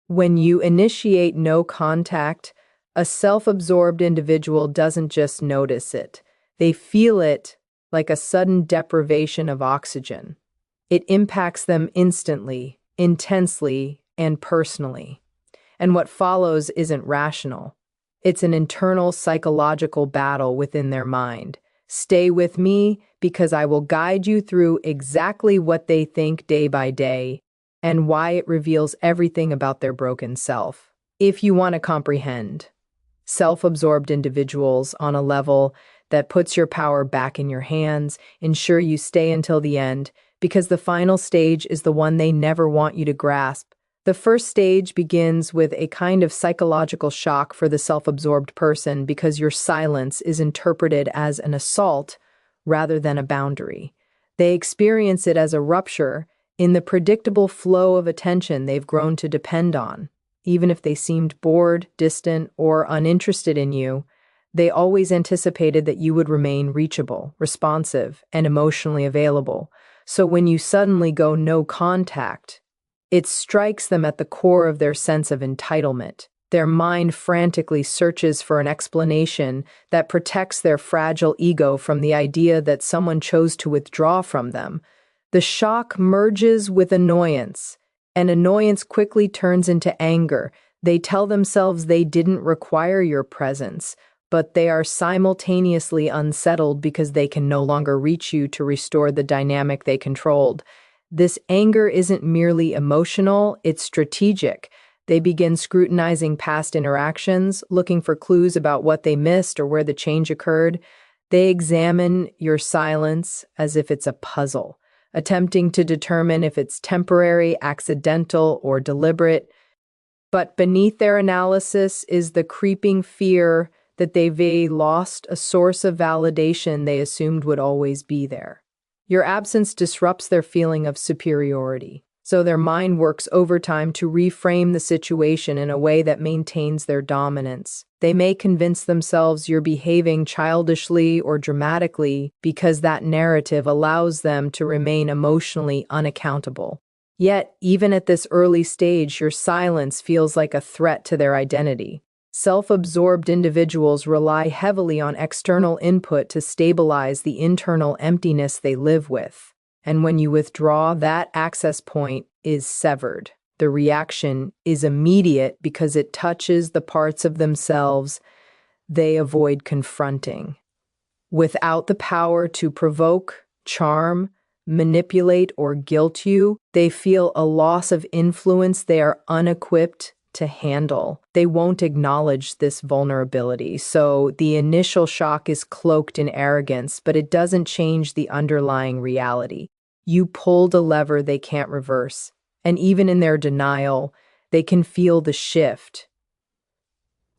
When you initiate no contact, a self-absorbed individual doesn't just notice it. They feel it like a sudden deprivation of oxygen. It impacts them instantly, intensely, and personally. And what follows isn't rational. It's an internal psychological battle within their mind. Stay with me because I will guide you through exactly what they think day by day and why it reveals everything about their broken self. If you want to comprehend, self-absorbed individuals on a level that puts your power back in your hands, ensure you stay until the end, because the final stage is the one they never want you to grasp. The first stage begins with a kind of psychological shock for the self-absorbed person because your silence is interpreted as an assault rather than a boundary. They experience it as a rupture in the predictable flow of attention they've grown to depend on. Even if they seemed bored, distant, or uninterested in you, they always anticipated that you would remain reachable, responsive, and emotionally available. So when you suddenly go no contact, it strikes them at the core of their sense of entitlement. Their mind frantically searches for an explanation that protects their fragile ego from the idea that someone chose to withdraw from them. The shock merges with annoyance, and annoyance quickly turns into anger. They tell themselves they didn't require your presence, but they are simultaneously unsettled because they can no longer reach you to restore the dynamic they controlled. This anger isn't merely emotional, it's strategic. They begin scrutinizing past interactions, looking for clues about what they missed or where the change occurred. They examine your silence as if it's a puzzle, attempting to determine if it's temporary, accidental, or deliberate. But beneath their analysis is the creeping fear that they've lost a source of validation they assumed would always be there. Your absence disrupts their feeling of superiority, so their mind works overtime to reframe the situation in a way that maintains their dominance. They may convince themselves you're behaving childishly or dramatically because that narrative allows them to remain emotionally unaccountable. Yet, even at this early stage, your silence feels like a threat to their identity. Self-absorbed individuals rely heavily on external input to stabilize the internal emptiness they live with. And when you withdraw, that access point is severed. The reaction is immediate because it touches the parts of themselves they avoid confronting. Without the power to provoke, charm, manipulate, or guilt you, they feel a loss of influence they are unequipped to handle. They won't acknowledge this vulnerability, so the initial shock is cloaked in arrogance, but it doesn't change the underlying reality. You pulled a lever they can't reverse, and even in their denial, they can feel the shift.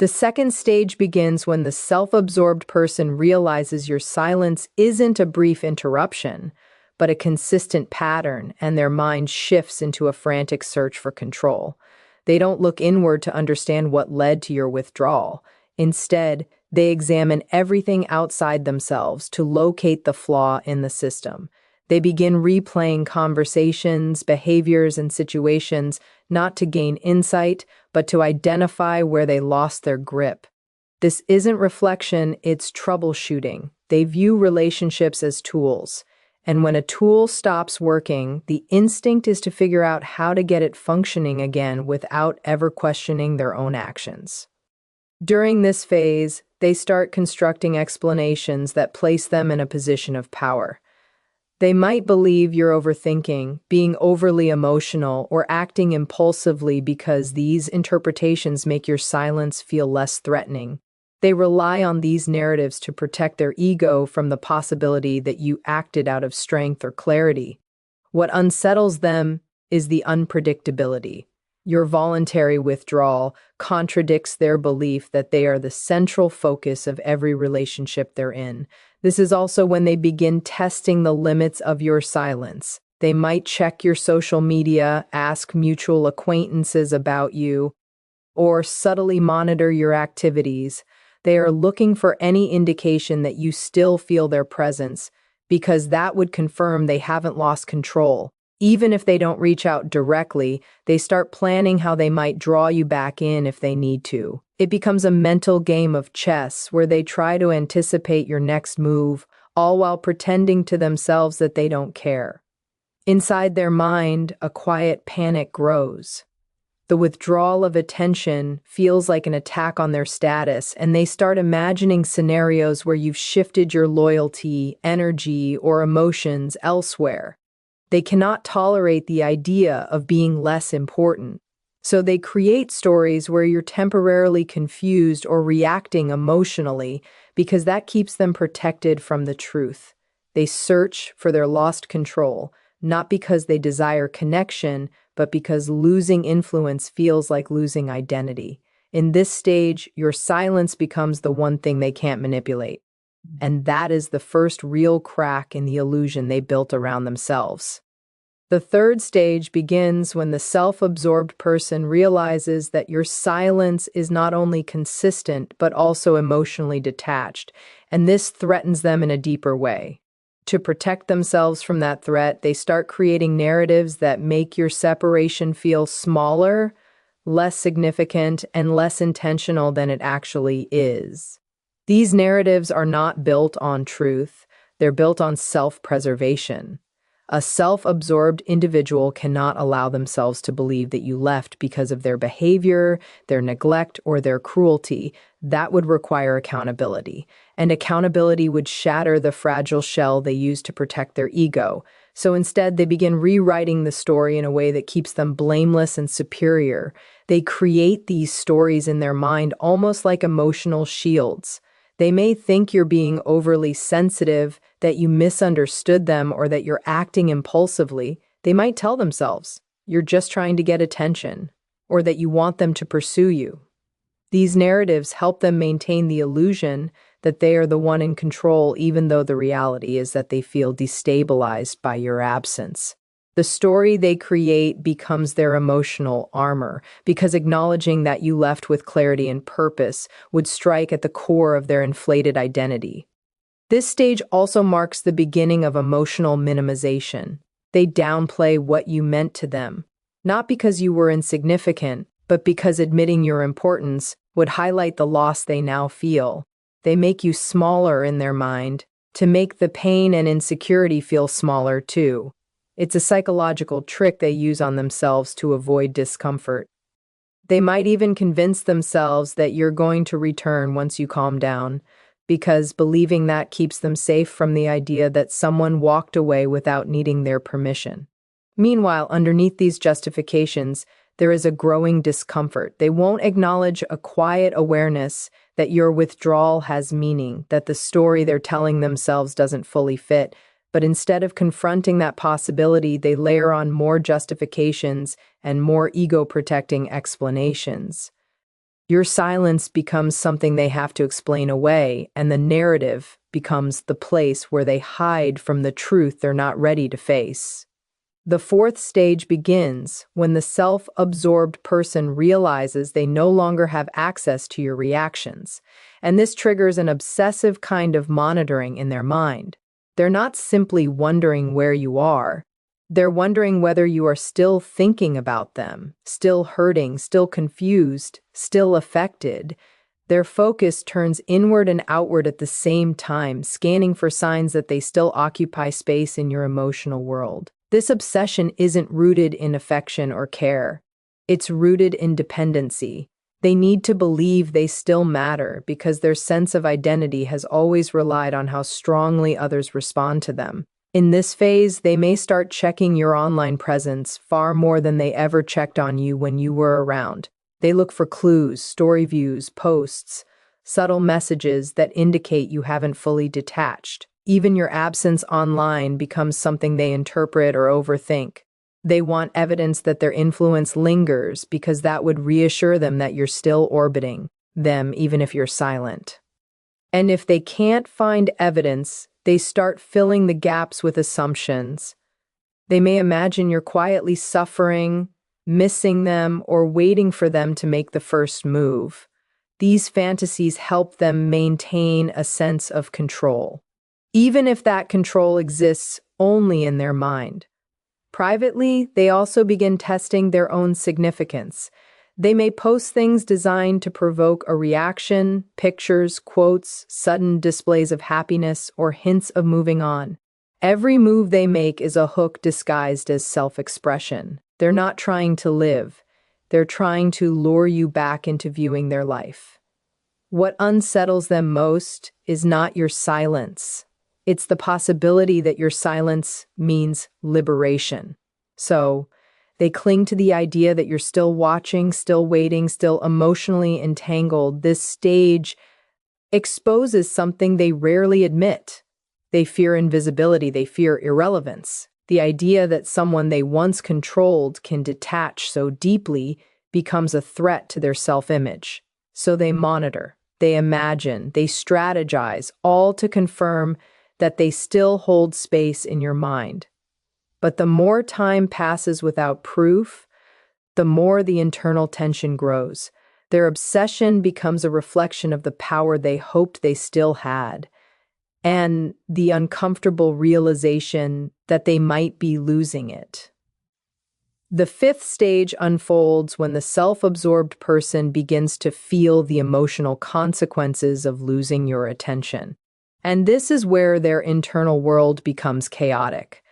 The second stage begins when the self-absorbed person realizes your silence isn't a brief interruption, but a consistent pattern, and their mind shifts into a frantic search for control. They don't look inward to understand what led to your withdrawal. Instead, they examine everything outside themselves to locate the flaw in the system. They begin replaying conversations, behaviors, and situations not to gain insight, but to identify where they lost their grip. This isn't reflection, it's troubleshooting. They view relationships as tools. And when a tool stops working, the instinct is to figure out how to get it functioning again without ever questioning their own actions. During this phase, they start constructing explanations that place them in a position of power. They might believe you're overthinking, being overly emotional, or acting impulsively because these interpretations make your silence feel less threatening. They rely on these narratives to protect their ego from the possibility that you acted out of strength or clarity. What unsettles them is the unpredictability. Your voluntary withdrawal contradicts their belief that they are the central focus of every relationship they're in. This is also when they begin testing the limits of your silence. They might check your social media, ask mutual acquaintances about you, or subtly monitor your activities. They are looking for any indication that you still feel their presence, because that would confirm they haven't lost control. Even if they don't reach out directly, they start planning how they might draw you back in if they need to. It becomes a mental game of chess where they try to anticipate your next move, all while pretending to themselves that they don't care. Inside their mind, a quiet panic grows. The withdrawal of attention feels like an attack on their status, and they start imagining scenarios where you've shifted your loyalty, energy, or emotions elsewhere. They cannot tolerate the idea of being less important. So they create stories where you're temporarily confused or reacting emotionally because that keeps them protected from the truth. They search for their lost control, not because they desire connection, but because losing influence feels like losing identity. In this stage, your silence becomes the one thing they can't manipulate. And that is the first real crack in the illusion they built around themselves. The third stage begins when the self-absorbed person realizes that your silence is not only consistent, but also emotionally detached, and this threatens them in a deeper way. To protect themselves from that threat, they start creating narratives that make your separation feel smaller, less significant, and less intentional than it actually is. These narratives are not built on truth, they're built on self-preservation. A self-absorbed individual cannot allow themselves to believe that you left because of their behavior, their neglect, or their cruelty. That would require accountability, and accountability would shatter the fragile shell they use to protect their ego. So instead, they begin rewriting the story in a way that keeps them blameless and superior. They create these stories in their mind almost like emotional shields. They may think you're being overly sensitive, that you misunderstood them, or that you're acting impulsively. They might tell themselves, you're just trying to get attention, or that you want them to pursue you. These narratives help them maintain the illusion that they are the one in control, even though the reality is that they feel destabilized by your absence. The story they create becomes their emotional armor, because acknowledging that you left with clarity and purpose would strike at the core of their inflated identity. This stage also marks the beginning of emotional minimization. They downplay what you meant to them, not because you were insignificant, but because admitting your importance would highlight the loss they now feel. They make you smaller in their mind to make the pain and insecurity feel smaller too. It's a psychological trick they use on themselves to avoid discomfort. They might even convince themselves that you're going to return once you calm down, because believing that keeps them safe from the idea that someone walked away without needing their permission. Meanwhile, underneath these justifications, there is a growing discomfort. They won't acknowledge a quiet awareness that your withdrawal has meaning, that the story they're telling themselves doesn't fully fit. But instead of confronting that possibility, they layer on more justifications and more ego-protecting explanations. Your silence becomes something they have to explain away, and the narrative becomes the place where they hide from the truth they're not ready to face. The fourth stage begins when the self-absorbed person realizes they no longer have access to your reactions, and this triggers an obsessive kind of monitoring in their mind. They're not simply wondering where you are. They're wondering whether you are still thinking about them, still hurting, still confused, still affected. Their focus turns inward and outward at the same time, scanning for signs that they still occupy space in your emotional world. This obsession isn't rooted in affection or care. It's rooted in dependency. They need to believe they still matter because their sense of identity has always relied on how strongly others respond to them. In this phase, they may start checking your online presence far more than they ever checked on you when you were around. They look for clues, story views, posts, subtle messages that indicate you haven't fully detached. Even your absence online becomes something they interpret or overthink. They want evidence that their influence lingers because that would reassure them that you're still orbiting them, even if you're silent. And if they can't find evidence, they start filling the gaps with assumptions. They may imagine you're quietly suffering, missing them, or waiting for them to make the first move. These fantasies help them maintain a sense of control, even if that control exists only in their mind. Privately, they also begin testing their own significance. They may post things designed to provoke a reaction, pictures, quotes, sudden displays of happiness, or hints of moving on. Every move they make is a hook disguised as self-expression. They're not trying to live. They're trying to lure you back into viewing their life. What unsettles them most is not your silence. It's the possibility that your silence means liberation. So, they cling to the idea that you're still watching, still waiting, still emotionally entangled. This stage exposes something they rarely admit. They fear invisibility, they fear irrelevance. The idea that someone they once controlled can detach so deeply becomes a threat to their self-image. So they monitor, they imagine, they strategize, all to confirm that they still hold space in your mind. But the more time passes without proof, the more the internal tension grows. Their obsession becomes a reflection of the power they hoped they still had, and the uncomfortable realization that they might be losing it. The fifth stage unfolds when the self-absorbed person begins to feel the emotional consequences of losing your attention. And this is where their internal world becomes chaotic.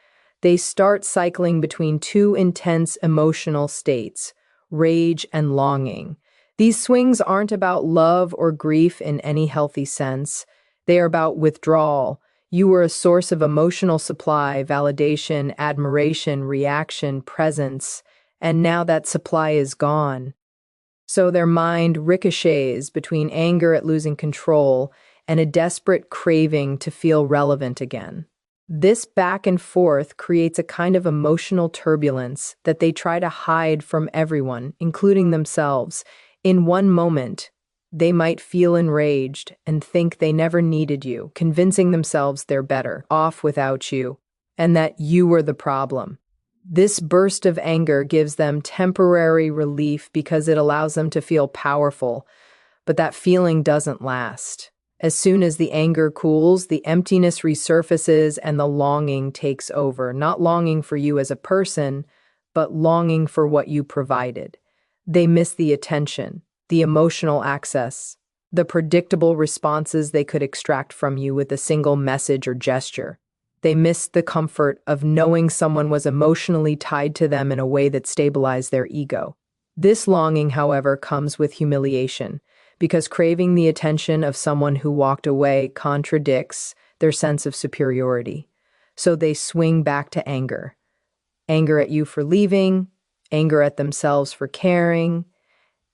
They start cycling between two intense emotional states, rage and longing. These swings aren't about love or grief in any healthy sense. They are about withdrawal. You were a source of emotional supply, validation, admiration, reaction, presence, and now that supply is gone. So their mind ricochets between anger at losing control and a desperate craving to feel relevant again. This back and forth creates a kind of emotional turbulence that they try to hide from everyone, including themselves. In one moment, they might feel enraged and think they never needed you, convincing themselves they're better off without you, and that you were the problem. This burst of anger gives them temporary relief because it allows them to feel powerful, but that feeling doesn't last. As soon as the anger cools, the emptiness resurfaces and the longing takes over, not longing for you as a person, but longing for what you provided. They miss the attention, the emotional access, the predictable responses they could extract from you with a single message or gesture. They missed the comfort of knowing someone was emotionally tied to them in a way that stabilized their ego. This longing, however, comes with humiliation, because craving the attention of someone who walked away contradicts their sense of superiority. So they swing back to anger. Anger at you for leaving, anger at themselves for caring,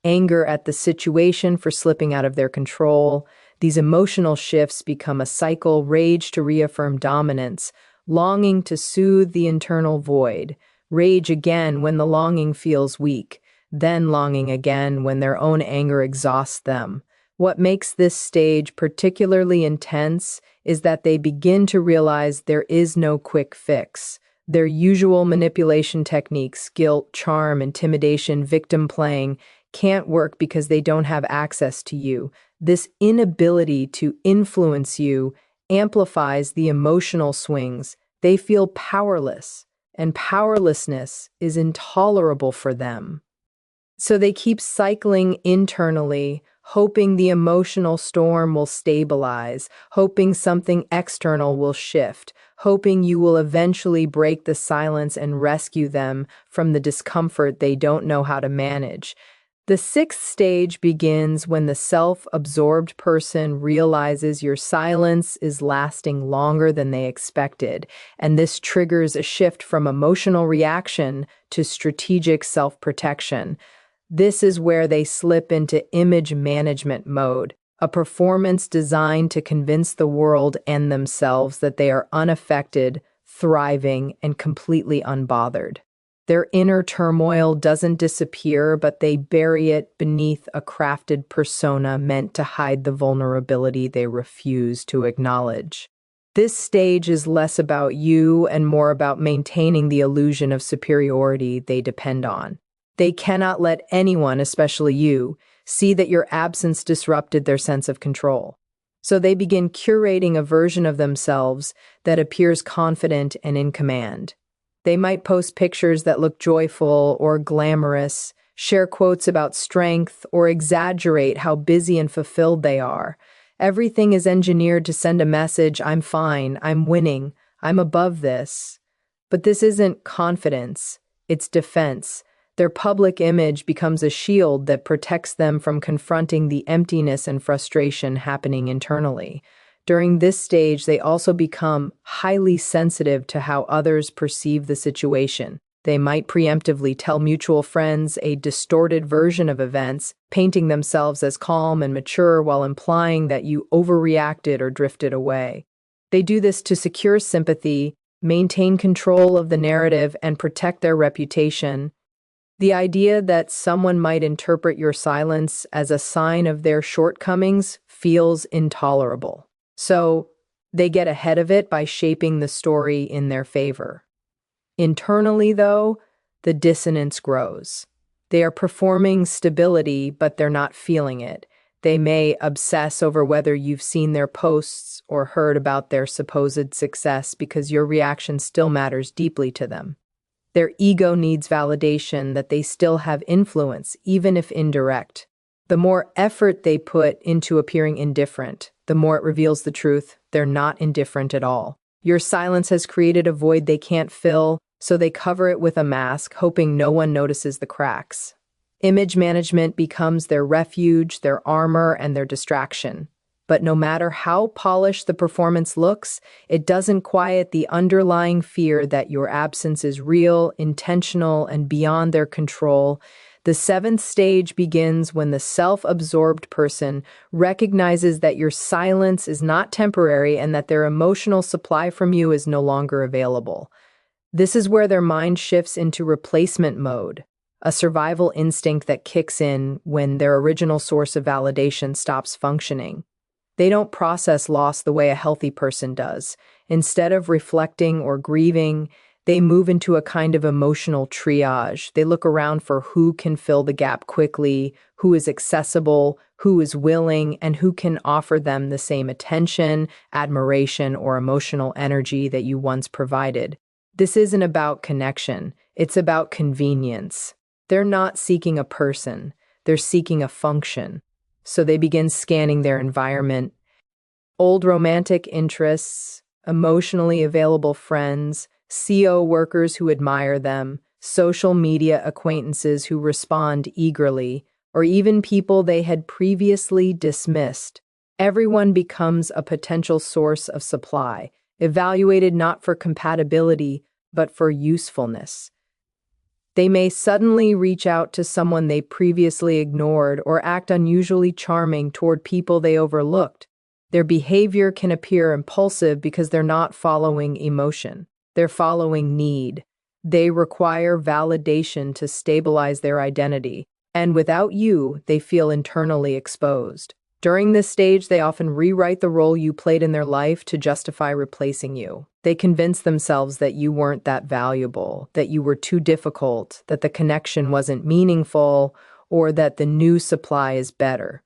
anger at the situation for slipping out of their control. These emotional shifts become a cycle: rage to reaffirm dominance, longing to soothe the internal void, rage again when the longing feels weak, then longing again when their own anger exhausts them. What makes this stage particularly intense is that they begin to realize there is no quick fix. Their usual manipulation techniques, guilt, charm, intimidation, victim playing, can't work because they don't have access to you. This inability to influence you amplifies the emotional swings. They feel powerless, and powerlessness is intolerable for them. So they keep cycling internally, hoping the emotional storm will stabilize, hoping something external will shift, hoping you will eventually break the silence and rescue them from the discomfort they don't know how to manage. The sixth stage begins when the self-absorbed person realizes your silence is lasting longer than they expected, and this triggers a shift from emotional reaction to strategic self-protection. This is where they slip into image management mode, a performance designed to convince the world and themselves that they are unaffected, thriving, and completely unbothered. Their inner turmoil doesn't disappear, but they bury it beneath a crafted persona meant to hide the vulnerability they refuse to acknowledge. This stage is less about you and more about maintaining the illusion of superiority they depend on. They cannot let anyone, especially you, see that your absence disrupted their sense of control. So they begin curating a version of themselves that appears confident and in command. They might post pictures that look joyful or glamorous, share quotes about strength, or exaggerate how busy and fulfilled they are. Everything is engineered to send a message: I'm fine, I'm winning, I'm above this. But this isn't confidence, it's defense. Their public image becomes a shield that protects them from confronting the emptiness and frustration happening internally. During this stage, they also become highly sensitive to how others perceive the situation. They might preemptively tell mutual friends a distorted version of events, painting themselves as calm and mature while implying that you overreacted or drifted away. They do this to secure sympathy, maintain control of the narrative, and protect their reputation. The idea that someone might interpret your silence as a sign of their shortcomings feels intolerable. So, they get ahead of it by shaping the story in their favor. Internally, though, the dissonance grows. They are performing stability, but they're not feeling it. They may obsess over whether you've seen their posts or heard about their supposed success because your reaction still matters deeply to them. Their ego needs validation that they still have influence, even if indirect. The more effort they put into appearing indifferent, the more it reveals the truth: they're not indifferent at all. Your silence has created a void they can't fill, so they cover it with a mask, hoping no one notices the cracks. Image management becomes their refuge, their armor, and their distraction. But no matter how polished the performance looks, it doesn't quiet the underlying fear that your absence is real, intentional, and beyond their control. The seventh stage begins when the self-absorbed person recognizes that your silence is not temporary and that their emotional supply from you is no longer available. This is where their mind shifts into replacement mode, a survival instinct that kicks in when their original source of validation stops functioning. They don't process loss the way a healthy person does. Instead of reflecting or grieving, they move into a kind of emotional triage. They look around for who can fill the gap quickly, who is accessible, who is willing, and who can offer them the same attention, admiration, or emotional energy that you once provided. This isn't about connection, it's about convenience. They're not seeking a person, they're seeking a function. So they begin scanning their environment. Old romantic interests, emotionally available friends, CO workers who admire them, social media acquaintances who respond eagerly, or even people they had previously dismissed. Everyone becomes a potential source of supply, evaluated not for compatibility, but for usefulness. They may suddenly reach out to someone they previously ignored or act unusually charming toward people they overlooked. Their behavior can appear impulsive because they're not following emotion. They're following need. They require validation to stabilize their identity, and without you, they feel internally exposed. During this stage, they often rewrite the role you played in their life to justify replacing you. They convince themselves that you weren't that valuable, that you were too difficult, that the connection wasn't meaningful, or that the new supply is better.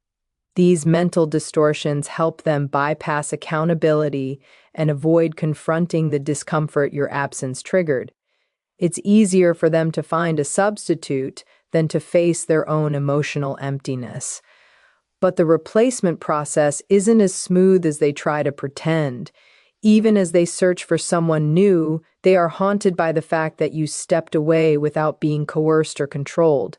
These mental distortions help them bypass accountability and avoid confronting the discomfort your absence triggered. It's easier for them to find a substitute than to face their own emotional emptiness. But the replacement process isn't as smooth as they try to pretend. Even as they search for someone new, they are haunted by the fact that you stepped away without being coerced or controlled.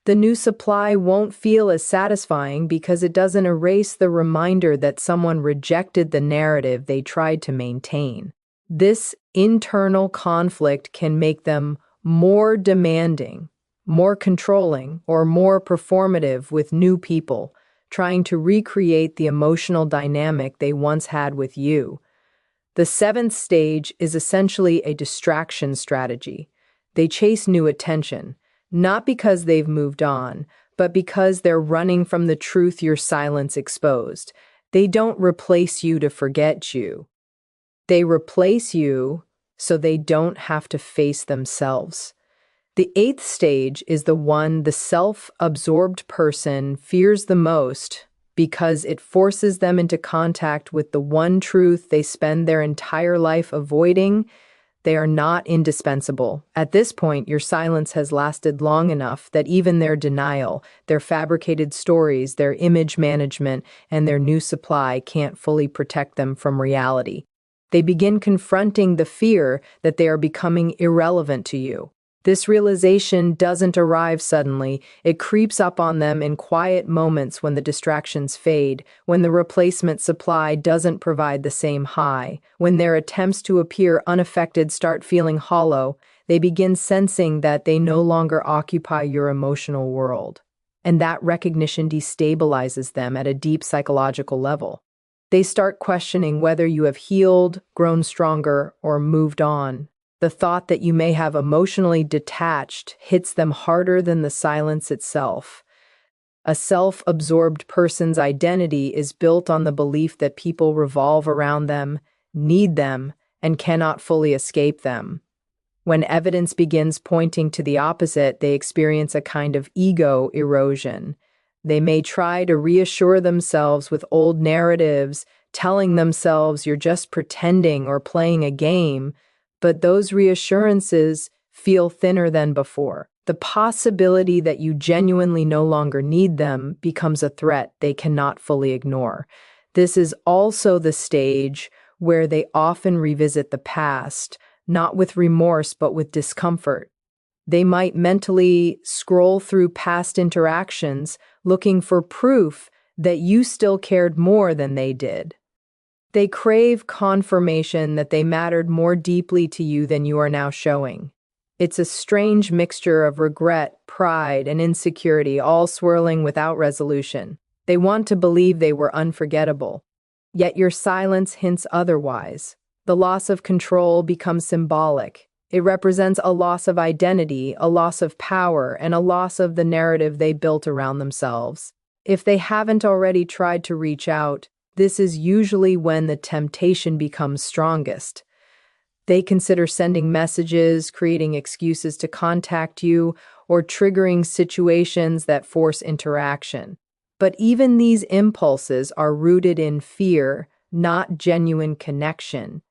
The new supply won't feel as satisfying because it doesn't erase the reminder that someone rejected the narrative they tried to maintain. This internal conflict can make them more demanding, more controlling, or more performative with new people, trying to recreate the emotional dynamic they once had with you. The seventh stage is essentially a distraction strategy. They chase new attention, not because they've moved on, but because they're running from the truth your silence exposed. They don't replace you to forget you. They replace you so they don't have to face themselves. The eighth stage is the one the self-absorbed person fears the most because it forces them into contact with the one truth they spend their entire life avoiding. They are not indispensable. At this point, your silence has lasted long enough that even their denial, their fabricated stories, their image management, and their new supply can't fully protect them from reality. They begin confronting the fear that they are becoming irrelevant to you. This realization doesn't arrive suddenly. It creeps up on them in quiet moments when the distractions fade, when the replacement supply doesn't provide the same high, when their attempts to appear unaffected start feeling hollow. They begin sensing that they no longer occupy your emotional world. And that recognition destabilizes them at a deep psychological level. They start questioning whether you have healed, grown stronger, or moved on. The thought that you may have emotionally detached hits them harder than the silence itself. A self-absorbed person's identity is built on the belief that people revolve around them, need them, and cannot fully escape them. When evidence begins pointing to the opposite, they experience a kind of ego erosion. They may try to reassure themselves with old narratives, telling themselves you're just pretending or playing a game, but those reassurances feel thinner than before. The possibility that you genuinely no longer need them becomes a threat they cannot fully ignore. This is also the stage where they often revisit the past, not with remorse but with discomfort. They might mentally scroll through past interactions, looking for proof that you still cared more than they did. They crave confirmation that they mattered more deeply to you than you are now showing. It's a strange mixture of regret, pride, and insecurity, all swirling without resolution. They want to believe they were unforgettable. Yet your silence hints otherwise. The loss of control becomes symbolic. It represents a loss of identity, a loss of power, and a loss of the narrative they built around themselves. If they haven't already tried to reach out, this is usually when the temptation becomes strongest. They consider sending messages, creating excuses to contact you, or triggering situations that force interaction. But even these impulses are rooted in fear, not genuine connection.